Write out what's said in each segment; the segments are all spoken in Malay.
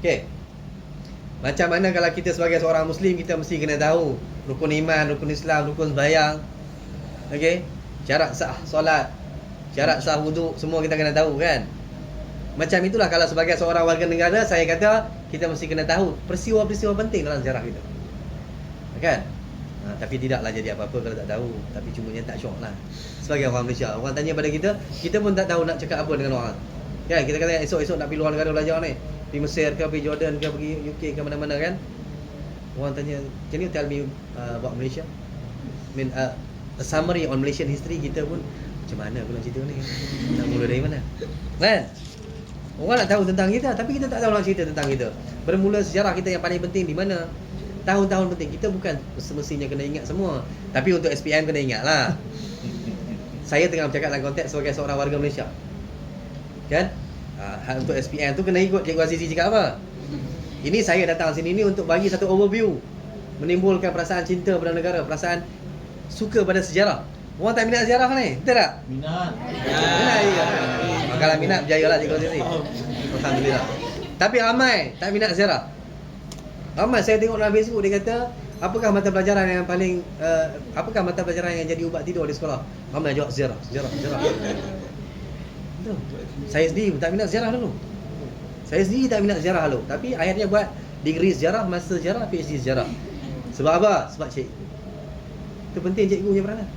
Okey. Macam mana kalau kita sebagai seorang Muslim, kita mesti kena tahu rukun iman, rukun Islam, rukun sembahyang. Okey. Syarat sah solat, syarat sah wuduk, semua kita kena tahu kan. Macam itulah kalau sebagai seorang warga negara, saya kata kita mesti kena tahu peristiwa-peristiwa penting dalam sejarah kita. Kan? Tapi tidaklah jadi apa-apa kalau tak tahu. Tapi cumanya tak syok lah. Sebagai orang Malaysia, orang tanya pada kita pun tak tahu nak cakap apa dengan orang. Kan? Kita kata esok-esok nak pergi luar negara belajar ni, pergi Mesir ke, pergi Jordan ke, pergi UK ke, mana-mana kan. Orang tanya, can you tell me about Malaysia? I mean, a summary on Malaysian history. Kita pun macam mana aku nak cerita ni? Nak mula dari mana? Kan? Orang nak tahu tentang kita, tapi kita tak tahu nak cerita tentang kita. Bermula sejarah kita yang paling penting di mana? Tahun-tahun penting. Kita bukan semestinya kena ingat semua, tapi untuk SPM kena ingat lah. Saya tengah bercakap dalam konteks sebagai seorang warga Malaysia, kan? Untuk SPM tu kena ikut Cikgu Azizi cakap apa. Ini saya datang sini ni untuk bagi satu overview, menimbulkan perasaan cinta pada negara, perasaan suka pada sejarah. Orang tak minat sejarah ni, betul tak? Minat. Minat ya. Kalau minat berjayalah Cikgu Azizi. Alhamdulillah. Tapi ramai tak minat sejarah. Ramai saya tengok dalam Facebook, dia kata, apakah mata pelajaran yang paling apakah mata pelajaran yang jadi ubat tidur di sekolah? Ramai jawab sejarah. Betul. Saya sendiri tak minat sejarah dulu. Tapi akhirnya buat degree sejarah, master sejarah, PhD sejarah. Sebab apa? Sebab cikgu. Itu penting cikgu punya peranan.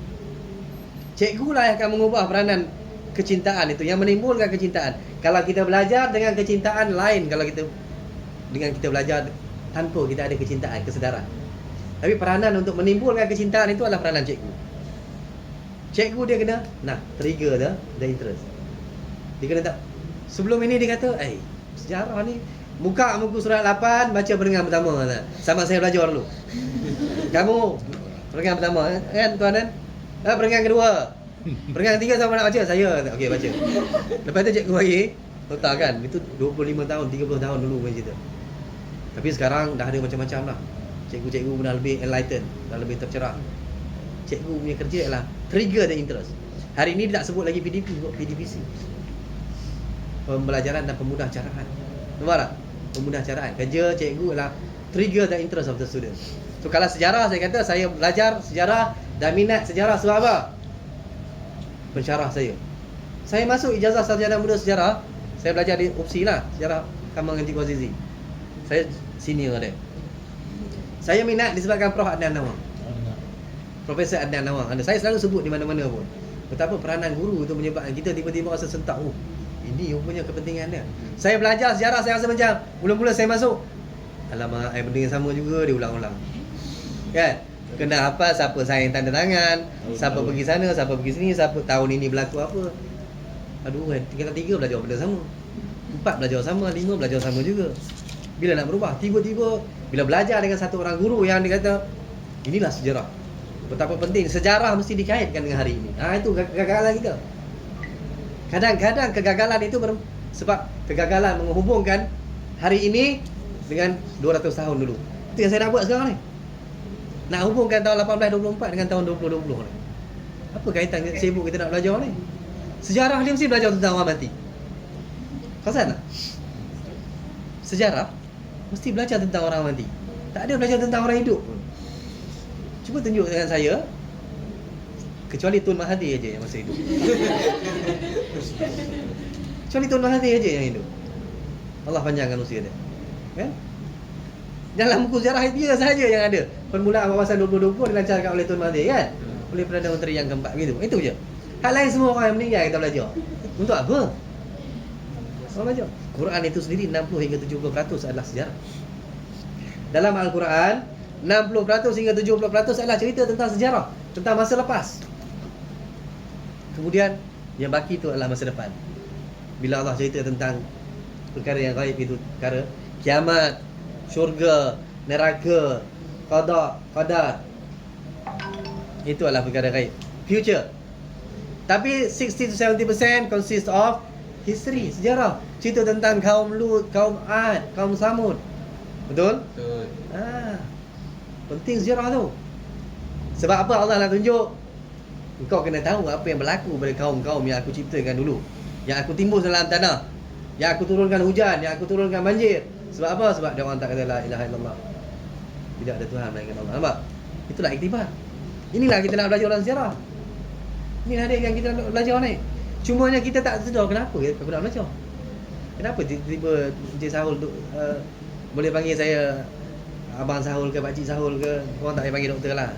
Cikgu lah yang akan mengubah peranan kecintaan itu, yang menimbulkan kecintaan. Kalau kita belajar dengan kecintaan lain, kalau kita belajar tanpa kita ada kecintaan, kesedaran. Tapi peranan untuk menimbulkan kecintaan itu adalah peranan cikgu. Cikgu dia kena trigger the interest. Dia kena tak. Sebelum ini dia kata, sejarah ni buka muka surat 8, baca perengan pertama. Sama saya belajar dulu. Kamu perengan pertama kan tuan kan? Perengan kedua. Perengan ketiga siapa nak baca? Saya. Okey, baca. Lepas tu cikgu bagi total kan. Itu 25 tahun, 30 tahun dulu punya cerita. Tapi sekarang dah ada macam-macam lah. Cikgu-cikgu dah lebih enlightened, dah lebih tercerah. Cikgu punya kerja ialah trigger the interest. Hari ini dia tak sebut lagi PDP, sebut PDPC. Pembelajaran dan pemudahcaraan. Nampak tak? Pemudahcaraan. Kerja cikgu ialah trigger the interest of the student. So kalau sejarah, saya kata saya belajar sejarah dan minat sejarah sebab apa? Pensyarah saya. Saya masuk ijazah sarjana muda sejarah, saya belajar di UPSI lah, sejarah Kamang dengan Cikgu Azizi. Saya senior dia. Saya minat disebabkan Prof Adnan Nawang. Profesor Adnan Nawang. Saya selalu sebut di mana-mana pun, betapa peranan guru itu menyebabkan kita tiba-tiba rasa sentak, ini rupanya kepentingan dia. Saya belajar sejarah, saya rasa macam mula-mula saya masuk, alamak, benda yang sama juga dia ulang-ulang. Kan? Kena apa, siapa sign tanda tangan, siapa pergi sana, siapa pergi sini, siapa tahun ini berlaku apa. Aduh kan, kita 3 belajar benda sama, 4 belajar sama, 5 belajar sama juga. Bila nak berubah, tiba-tiba bila belajar dengan satu orang guru yang dia kata, inilah sejarah, betapa penting sejarah mesti dikaitkan dengan hari ini. Itu kegagalan kita. Kadang-kadang kegagalan itu sebab kegagalan menghubungkan hari ini dengan 200 tahun dulu. Itu yang saya nak buat sekarang ni. Nak hubungkan tahun 1824 dengan tahun 2020 ni. Apa kaitan sibuk kita nak belajar ni? Sejarah dia mesti belajar tentang orang mati. Perasan tak? Sejarah mesti belajar tentang orang mati. Tak ada belajar tentang orang hidup pun. Cuba tunjuk dengan saya, kecuali Tun Mahathir aja yang masih hidup. Kecuali Tun Mahathir aja yang hidup. Allah panjangkan usia dia. Kan? Dalam buku sejarah dia sahaja yang ada. Permulaan wawasan 2020 dilancarkan oleh Tun Mahathir kan? Oleh Perdana Menteri yang keempat gitu. Itu je. Hal lain semua orang yang meninggal kita belajar. Untuk apa? Orang belajar. Quran itu sendiri 60 hingga 70% adalah sejarah. Dalam Al-Quran 60% hingga 70% adalah cerita tentang sejarah, tentang masa lepas. Kemudian yang baki itu adalah masa depan. Bila Allah cerita tentang perkara yang gaib, itu perkara kiamat, syurga, neraka, qada, qadar, itu adalah perkara gaib, future. Tapi 60-70% consist of history, sejarah. Cerita tentang kaum Lut, kaum Ad, kaum Samud. Betul? Betul. Penting sejarah tu. Sebab apa Allah nak tunjuk? Engkau kena tahu apa yang berlaku pada kaum-kaum yang aku ciptakan dulu, yang aku timbus dalam tanah. Yang aku turunkan hujan, yang aku turunkan banjir. Sebab apa? Sebab dia orang tak kata la ilaha illallah. Tidak ada Tuhan melainkan Allah. Nampak? Itulah iktibar. Inilah kita nak belajar dalam sejarah. Inilah dia yang kita nak belajar ni. Cumanya kita tak sedar kenapa aku nak belajar. Kenapa tiba-tiba Encik Sahul tu boleh panggil saya Abang Sahul ke Pakcik Sahul ke, korang tak payah panggil doktor lah.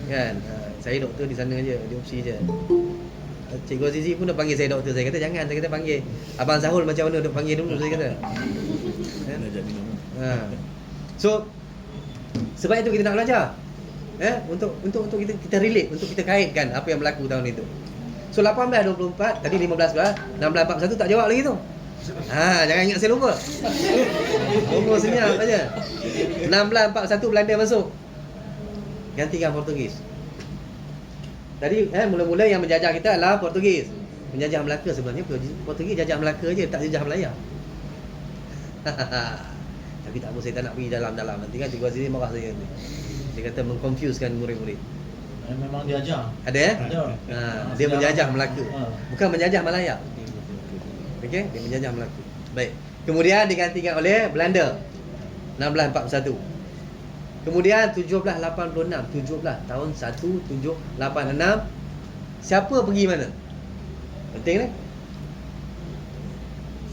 Kan? Saya doktor di sana je, di opsi je. Cikgu Azizi pun dah panggil saya doktor. Saya kata jangan, saya kata panggil Abang Sahul macam mana, duk panggil dulu saya kata. So sebab itu kita nak belajar. Untuk kita relate, untuk kita kaitkan apa yang berlaku tahun itu. So 1824, tadi 15 belas, 1641 tak jawab lagi tu. Jangan ingat saya lupa. Umur senyap aja. 1641 Belanda masuk. Gantikan Portugis. Tadi mula-mula yang menjajah kita adalah Portugis. Menjajah Melaka sebenarnya Portugis jajah Melaka je, tak jajah Melayu. Tapi tak apa, saya tak nak pergi dalam-dalam. Nanti kan Cikgu Azizi marah saya nanti. Dia kata mengconfusekan murid-murid. Memang dia ajar. Ada ya? Ada. Dia menjajah Melaka. Bukan menjajah Malaya. Okey, dia menjajah Melaka. Baik. Kemudian digantikan oleh Belanda 1641. Kemudian 1786, tahun 1786. Siapa pergi mana? Penting ni.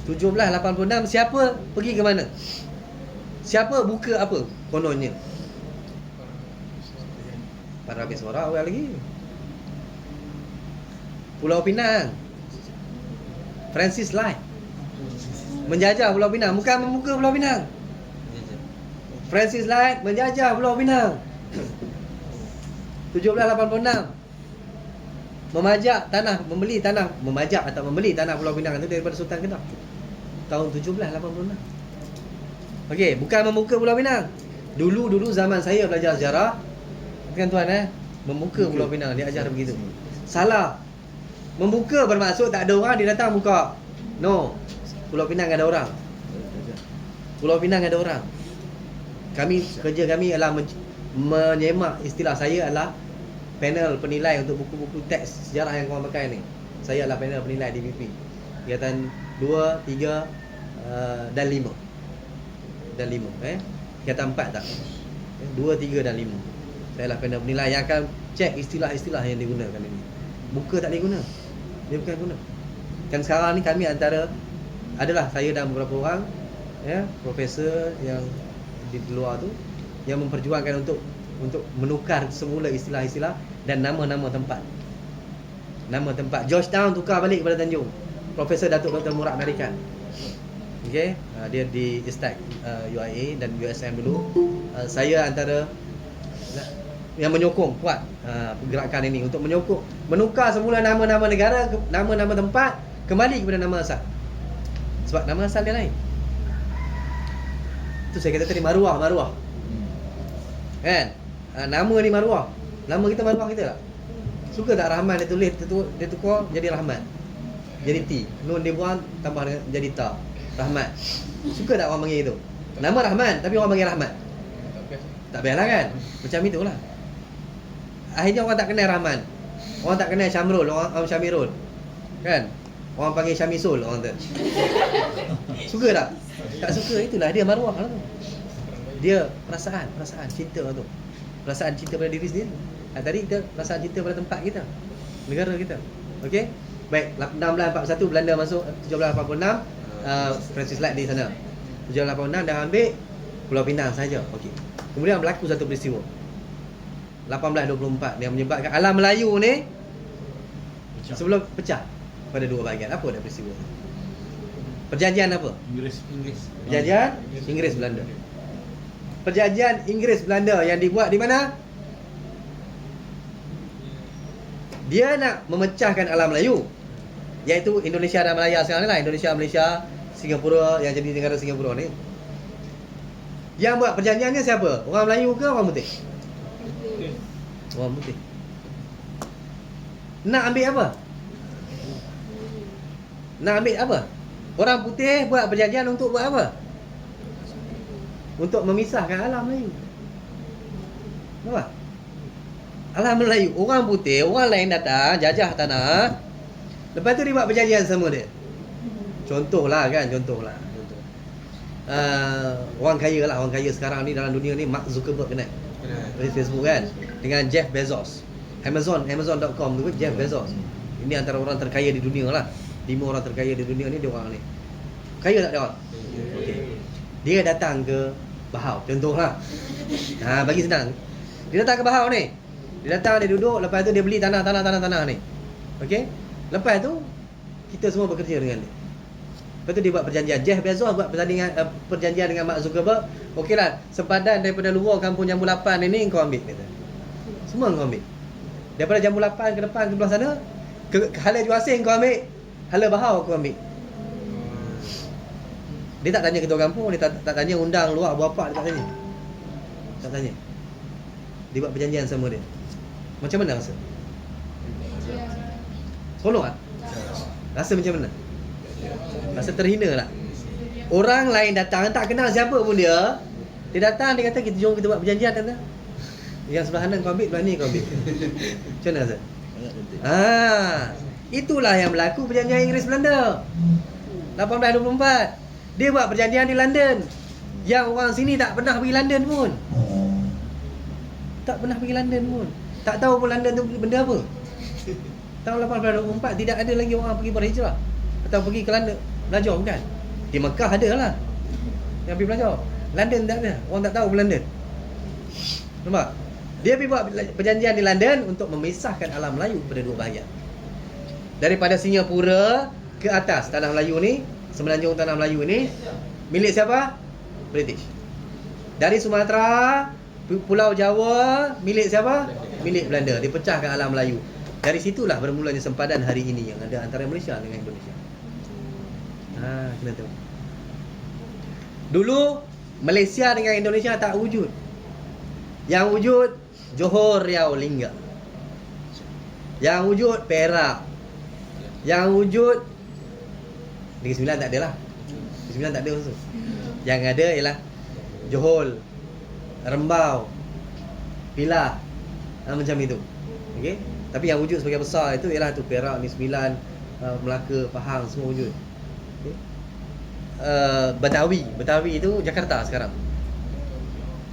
1786 siapa pergi ke mana? Siapa buka apa? Kononnya. Para habis suara awal lagi. Pulau Pinang. Francis Light menjajah Pulau Pinang, bukan membuka Pulau Pinang. Francis Light menjajah Pulau Pinang. 1786 membeli tanah Pulau Pinang itu daripada Sultan Kedah. Tahun 1786. Okey, bukan membuka Pulau Pinang. Dulu zaman saya belajar sejarah, kan tuan membuka Pulau Pinang, dia ajar begitu. Salah. Membuka bermaksud tak ada orang dia datang buka. No. Pulau Pinang ada orang. Pulau Pinang ada orang. Kerja kami adalah menyemak, istilah saya adalah panel penilai untuk buku-buku teks sejarah yang korang pakai ni. Saya adalah panel penilai DPP. Tingkatan 2, 3 dan 5. Dan 5 Tingkatan 4 tak? 2, 3 dan 5. Saya adalah panel penilai yang akan cek istilah-istilah yang digunakan ini. Buka tak boleh guna. Dia bukan guna. Kan sekarang ni kami adalah saya dan beberapa orang profesor yang di luar tu yang memperjuangkan untuk menukar semula istilah-istilah dan nama-nama tempat. Nama tempat Georgetown tukar balik kepada Tanjung. Profesor Datuk Dr. Murad American. Okey, dia di ISTAC UIA dan USM dulu. Saya antara yang menyokong kuat pergerakan ini untuk menukar semula nama-nama negara, nama-nama tempat kembali kepada nama asal. Sebab nama asal dia lain. Itu saya kata tadi maruah. Kan? Nama ni maruah. Nama kita maruah kita tak? Suka tak Rahman dia tulis dia tukar jadi Rahmat. Jadi T. Nun dia buang tambah dengan jadi Ta. Rahmat. Suka tak orang panggil itu? Nama Rahman tapi orang panggil Rahmat. Tak biarlah kan? Macam itulah. Akhirnya orang tak kenal Rahman. Orang tak kenal Syamrul, orang Syamirul. Kan? Orang panggil Syamisul orang tu. Suka tak? Tak suka, itulah dia maruah lah tu. Dia perasaan cinta tu. Perasaan cinta pada diri sendiri. Tadi kita perasaan cinta pada tempat kita, negara kita. Okey? Baik, 1641 Belanda masuk, 1786 Francis Light di sana. 1786 dah ambil Pulau Pinang saja. Okey. Kemudian berlaku satu peristiwa. 1824 yang menyebabkan alam Melayu ni sebelum pecah pada dua bahagian. Apa dah peristiwa? Perjanjian apa? Perjanjian Inggeris Belanda. Perjanjian Inggeris Belanda yang dibuat di mana? Dia nak memecahkan alam Melayu, iaitu Indonesia dan Malaya sekarang ni lah. Indonesia, Malaysia, Singapura yang jadi negara Singapura ni. Yang buat perjanjian ni siapa? Orang Melayu ke orang putih? Orang putih. Nak ambil apa? Orang putih buat perjanjian untuk buat apa? Untuk memisahkan alam Melayu. Nampak? Alam Melayu, orang putih, orang lain datang jajah tanah. Lepas tu dia buat perjanjian sama dia. Contohlah. Contoh. Orang kaya sekarang ni dalam dunia ni, Mark Zuckerberg kenal. Dari Facebook kan, dengan Jeff Bezos. Amazon.com tu Jeff Bezos. Ini antara orang terkaya di dunia lah. 5 orang terkaya di dunia ni dia orang ni. Kaya tak dia orang? Okey. Dia datang ke Bahau, contohlah. Bagi senang. Dia datang ke Bahau ni. Dia datang, dia duduk, lepas tu dia beli tanah ni. Okey? Lepas tu kita semua bekerja dengan dia. Lepas tu dia buat perjanjian. Jeff Bezos buat perjanjian dengan Mark Zuckerberg. Okeylah, sepadan daripada luar kampung Jambu 8 ini kau ambil, kata. Semua kau ambil. Daripada Jambu 8 ke depan ke belah sana, ke hala Juasing kau ambil. Hala Bahau kau ambil. Dia tak tanya ketua kampung, dia tak tanya undang luar berapa, dia tak tanya. Tak tanya. Dia buat perjanjian sama dia. Macam mana rasa? Seronok tak? Rasa macam mana? Rasa terhina lah. Orang lain datang, tak kenal siapa pun dia. Dia datang, dia kata, jom kita buat perjanjian, kata. Yang sebelah kanan kau ambil, sebelah ni kau ambil. Macam mana rasa? Itulah yang berlaku perjanjian Inggeris Belanda 1824. Dia buat perjanjian di London. Yang orang sini tak pernah pergi London pun. Tak tahu pun London tu benda apa. Tahun 1824 tidak ada lagi orang pergi berhijrah atau pergi ke London belajar, bukan. Di Mekah ada lah yang pergi belajar. London tak ada. Orang tak tahu pun London. Nampak? Dia pergi buat perjanjian di London untuk memisahkan alam Melayu pada dua bahagian. Daripada Singapura ke atas, tanah Melayu ni, semenanjung tanah Melayu ni milik siapa? British. Dari Sumatera, Pulau Jawa milik siapa? Milik Belanda. Dipecahkan alam Melayu. Dari situlah bermulanya sempadan hari ini yang ada antara Malaysia dengan Indonesia. Kena tahu. Dulu Malaysia dengan Indonesia tak wujud. Yang wujud Johor Riau Lingga. Yang wujud Perak. Yang wujud Negeri Sembilan tak ada lah. Negeri Sembilan tak ada also. Yang ada ialah Johor, Rembau, Pilah, macam itu. Okey. Tapi yang wujud sebagai besar itu ialah tu Perak, Negeri Sembilan, Melaka, Pahang, semua wujud. Okay. Betawi itu Jakarta sekarang.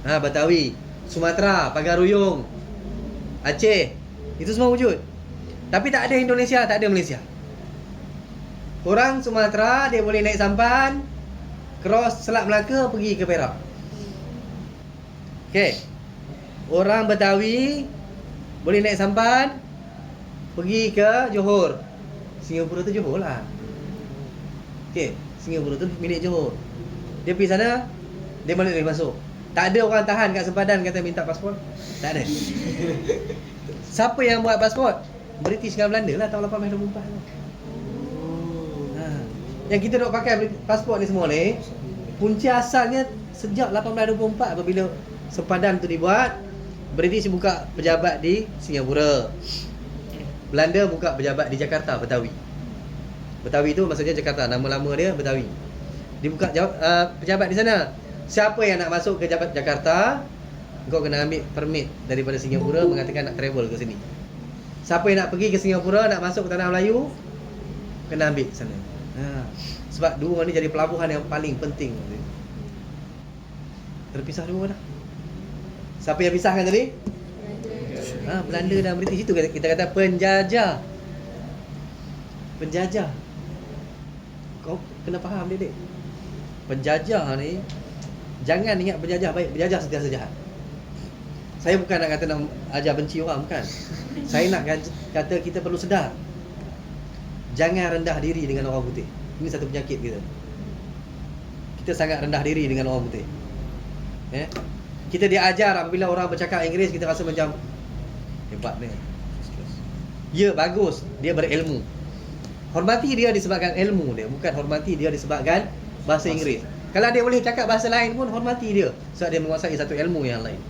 Betawi, Sumatera, Pagar Ruyung, Aceh, itu semua wujud. Tapi tak ada Indonesia, tak ada Malaysia. Orang Sumatera dia boleh naik sampan, cross Selat Melaka pergi ke Perak. Okey. Orang Betawi boleh naik sampan pergi ke Johor. Singapura tu Johor lah. Okey, Singapura tu milik Johor. Dia pergi sana, dia boleh masuk. Tak ada orang tahan kat sempadan kata minta pasport. Tak ada. Siapa yang buat pasport? British dengan Belanda lah tahun 1824 tu. Yang kita duk pakai pasport ni semua ni, punca asalnya sejak 1824 apabila sempadan tu dibuat. British buka pejabat di Singapura. Belanda buka pejabat di Jakarta, Betawi. Betawi tu maksudnya Jakarta, nama lama dia Betawi. Dia buka pejabat di sana. Siapa yang nak masuk ke Jakarta, kau kena ambil permit daripada Singapura mengatakan nak travel ke sini. Siapa yang nak pergi ke Singapura, nak masuk ke tanah Melayu, kena ambil sana. Sebab dua ni jadi pelabuhan yang paling penting. Terpisah dua dah. Siapa yang pisahkan tadi? Belanda dan British. Itu kita kata penjajah. Penjajah. Kau kena faham dia, dek. Penjajah ni, jangan ingat penjajah baik. Penjajah sentiasa jahat. Saya bukan nak kata nak ajar benci orang, bukan. Saya nak kata kita perlu sedar. Jangan rendah diri dengan orang putih. Ini satu penyakit kita. Kita sangat rendah diri dengan orang putih. Kita diajar apabila orang bercakap Inggeris, kita rasa macam hebat ni. Ya, bagus, dia berilmu. Hormati dia disebabkan ilmu dia, bukan hormati dia disebabkan bahasa Inggeris. Kalau dia boleh cakap bahasa lain pun, hormati dia sebab dia menguasai satu ilmu yang lain.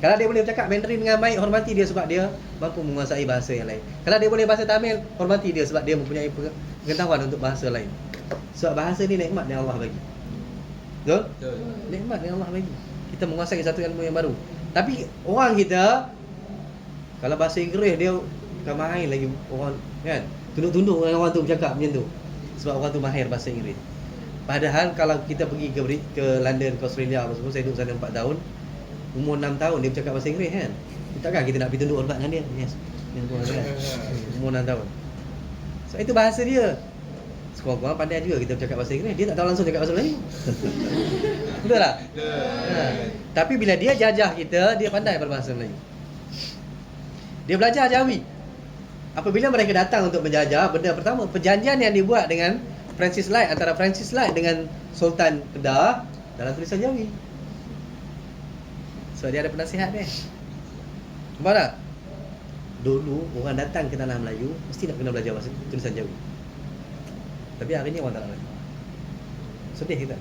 Kalau dia boleh bercakap Mandarin dengan baik, hormati dia sebab dia mampu menguasai bahasa yang lain. Kalau dia boleh bahasa Tamil, hormati dia sebab dia mempunyai pengetahuan untuk bahasa lain. Sebab bahasa ni nikmat yang Allah bagi. Betul? Nikmat yang Allah bagi. Kita menguasai satu ilmu yang baru. Tapi orang kita, kalau bahasa Inggeris dia bukan main lagi orang, kan? Tunduk-tunduk dengan orang tu bercakap macam tu. sebab orang tu mahir bahasa Inggeris. Padahal kalau kita pergi ke London, ke Australia apa semua, saya duduk sana 4 tahun, umur 6 tahun dia bercakap bahasa Inggeris kan. Takkan kita nak pergi tunduk hormat dengan dia? Yes. Yang kurang kan. Umur 6 tahun. So itu bahasa dia. Sekurang-kurang pandai juga kita bercakap bahasa Inggeris. Dia tak tahu langsung cakap bahasa Melayu. Betul tak? Tapi bila dia jajah kita, dia pandai berbahasa Melayu. Dia belajar Jawi. Apabila mereka datang untuk menjajah, benda pertama, perjanjian yang dibuat dengan Francis Light, antara Francis Light dengan Sultan Kedah dalam tulisan Jawi. So dia ada penasihat dia. Nampak tak? Dulu orang datang ke tanah Melayu mesti nak kena belajar bahasa tulisan Jawi. Tapi hari ni orang tak nak belajar. Sedih kita.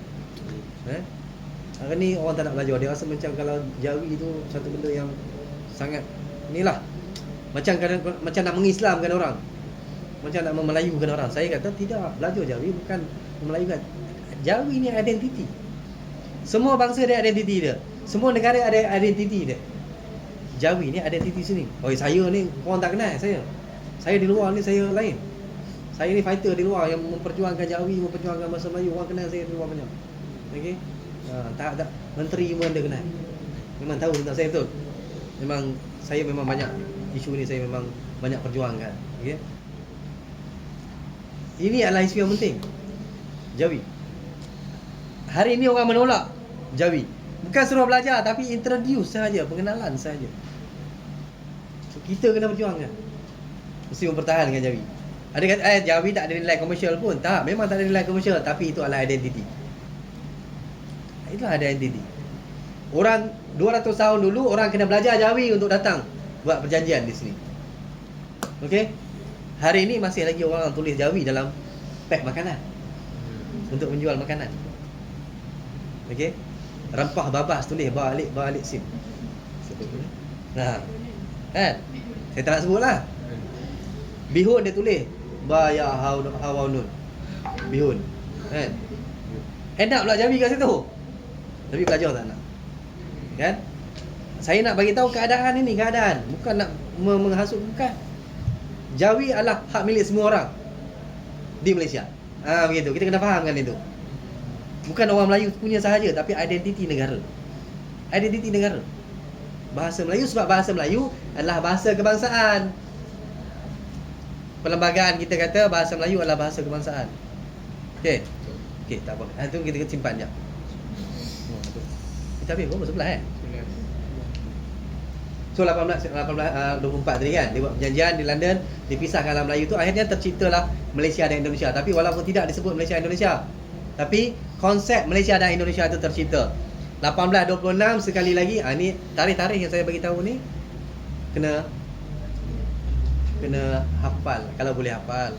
Hari ni orang tak nak belajar. Dia rasa macam kalau Jawi tu satu benda yang sangat inilah, macam nak mengislamkan orang, macam nak memelayukan orang. Saya kata tidak, belajar Jawi bukan memelayukan. Jawi ni identiti. Semua bangsa ada identiti dia. Semua negara ada identiti dia. Jawi ni identiti sini. Oh, saya ni orang tak kenal saya. Saya di luar ni saya lain. Saya ni fighter di luar yang memperjuangkan Jawi, memperjuangkan bahasa Melayu. Orang kenal saya di luar banyak. Okey. Tak menteri pun dia kenal. Memang tahu tentang saya betul. Saya memang banyak isu ni, saya memang banyak perjuangkan. Okey. Ini adalah isu yang penting. Jawi. Hari ini orang menolak Jawi. Bukan suruh belajar, tapi introduce sahaja, pengenalan sahaja. So, kita kena berjuangkan. Mesti mempertahankan Jawi. Ada kata Jawi tak ada nilai komersial pun. Tak, memang tak ada nilai komersial, tapi itu adalah identiti. Itulah identiti. Orang 200 tahun dulu orang kena belajar Jawi untuk datang buat perjanjian di sini. Okey? Hari ini masih lagi orang tulis Jawi dalam pack makanan untuk menjual makanan. Okey? Rempah babas tulis balik sim. Nah. Kan? Saya tak nak sebutlah. Bihun dia tulis Baya Hawanun. Bihun. Kan? Enak pula Jawi kat situ. Tapi pelajar tak nak. Kan? Saya nak bagi tahu keadaan ini, keadaan. Bukan nak menghasut, bukan. Jawi adalah hak milik semua orang di Malaysia. Begitu. Kita kena fahamkan itu. Bukan orang Melayu punya sahaja, tapi identiti negara. Identiti negara. Bahasa Melayu, sebab bahasa Melayu adalah bahasa kebangsaan. Perlembagaan kita kata bahasa Melayu adalah bahasa kebangsaan. Okey. Okey, tak apa. Itu kita simpan jap. Tapi berapa sebelah So 24 tadi kan, dia buat perjanjian di London, dipisahkan dalam Melayu tu, akhirnya terciptalah Malaysia dan Indonesia. Tapi walaupun tidak disebut Malaysia dan Indonesia, tapi konsep Malaysia dan Indonesia itu tercipta. 1826 sekali lagi, ni tarikh-tarikh yang saya bagi tahu ni kena hafal kalau boleh hafal.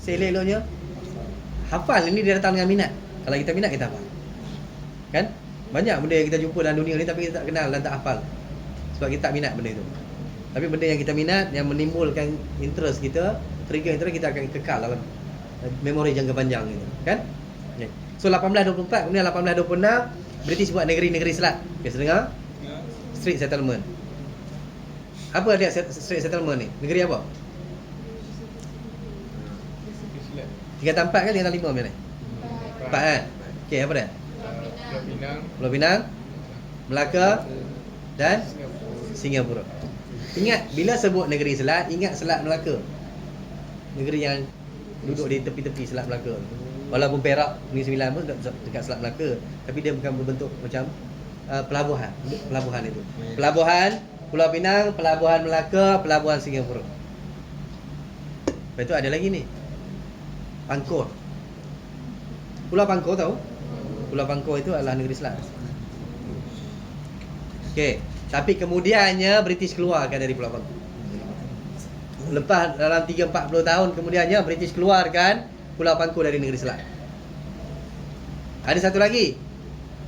Seleloknya hafal, ini dia datang dengan minat. Kalau kita minat, kita hafal. Kan? Banyak benda yang kita jumpa dalam dunia ni tapi kita tak kenal dan tak hafal. Sebab kita tak minat benda itu. Tapi benda yang kita minat, yang menimbulkan interest kita, trigger interest, kita akan kekal dalam memori jangka panjang gitu. Kan? Okay. So 1824, kemudian 1826 British buat negeri-negeri selat. Biasa dengar? Street settlement. Apa dia street settlement ni? Negeri apa? 3 tempat kan? 3 5 macam ni? 4 kan? Okey, apa dia? Pulau Pinang, Melaka dan Singapura. Ingat, bila sebut negeri selat, ingat Selat Melaka. Negeri yang duduk di tepi-tepi Selat Melaka. Walaupun Perak Negeri Sembilan pun dekat Selat Melaka, tapi dia bukan berbentuk macam pelabuhan. Pelabuhan itu. Pelabuhan Pulau Pinang, Pelabuhan Melaka, Pelabuhan Singapura. Lepas tu ada lagi ni, Pangkor. Pulau Pangkor tahu? Pulau Pangkor itu adalah negeri selat. Okey, tapi kemudiannya British keluarkan dari Pulau Pangkor. Lepas dalam 3-40 tahun kemudiannya British keluarkan Pulau Pangkor dari negeri selat. Ada satu lagi.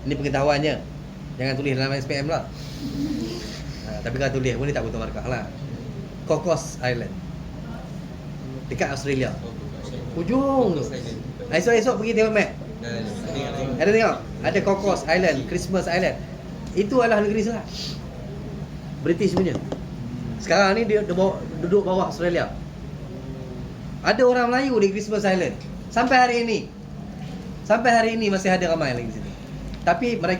Ini pengetahuannya. Jangan tulis dalam SPM lah. Tapi kalau tulis pun ni tak betul markah lah. Cocos Island. Dekat Australia. Ujung tu. Esok-esok pergi tengok map. Ada tengok? Ada Cocos Island, Christmas Island. Itu adalah negeri selat. British punya. Sekarang ni dia duduk bawah Australia. Ada orang Melayu di Christmas Island. Sampai hari ini masih ada ramai lagi di sini. Tapi mereka